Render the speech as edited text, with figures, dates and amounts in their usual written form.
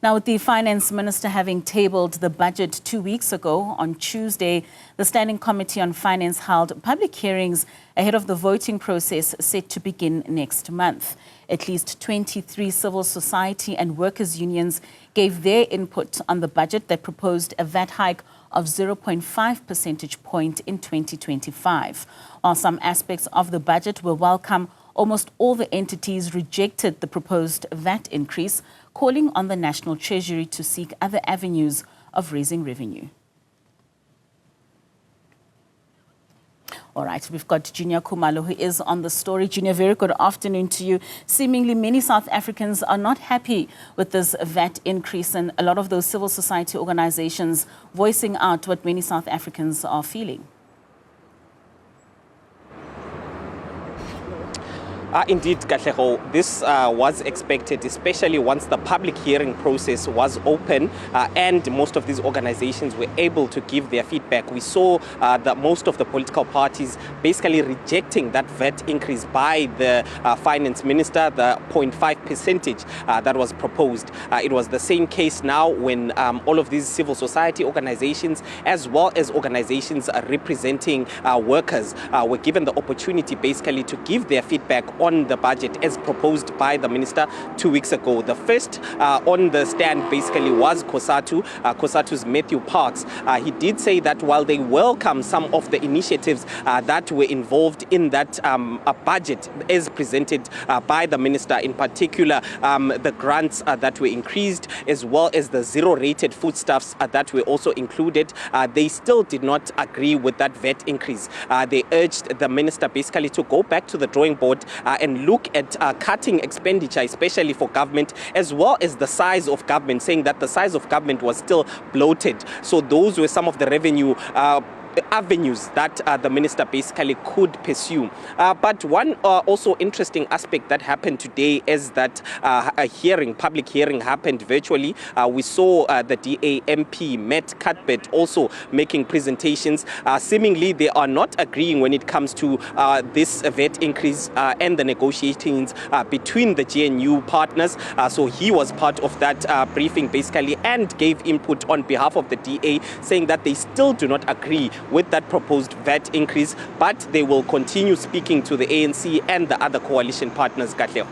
Now, with the Finance Minister having tabled the budget 2 weeks ago, on Tuesday, the Standing Committee on Finance held public hearings ahead of the voting process set to begin next month. At least 23 civil society and workers' unions gave their input on the budget that proposed a VAT hike of 0.5 percentage point in 2025. While some aspects of the budget were welcome, almost all the entities rejected the proposed VAT increase, calling on the National Treasury to seek other avenues of raising revenue. All right, we've got Juniour Khumalo, who is on the story. Juniour, very good afternoon to you. Seemingly many South Africans are not happy with this VAT increase, and a lot of those civil society organizations voicing out what many South Africans are feeling. Indeed, Katlego, this was expected, especially once the public hearing process was open and most of these organizations were able to give their feedback. We saw that most of the political parties basically rejecting that VAT increase by the Finance Minister, the 0.5 percentage that was proposed. It was the same case now when all of these civil society organizations, as well as organizations representing workers, were given the opportunity basically to give their feedback on the budget as proposed by the minister 2 weeks ago. The first on the stand basically was COSATU's Matthew Parks. He did say that while they welcome some of the initiatives that were involved in that budget as presented by the minister, in particular the grants that were increased, as well as the zero-rated foodstuffs that were also included, they still did not agree with that VAT increase. They urged the minister basically to go back to the drawing board and look at cutting expenditure, especially for government, as well as the size of government, saying that the size of government was still bloated. So those were some of the revenue avenues that the minister basically could pursue. But one also interesting aspect that happened today is that a public hearing happened virtually. We saw the DA MP, Matt Cuthbert, also making presentations. Seemingly they are not agreeing when it comes to this VAT increase and the negotiations between the GNU partners. So he was part of that briefing basically and gave input on behalf of the DA, saying that they still do not agree with that proposed VAT increase, but they will continue speaking to the ANC and the other coalition partners, Katlego.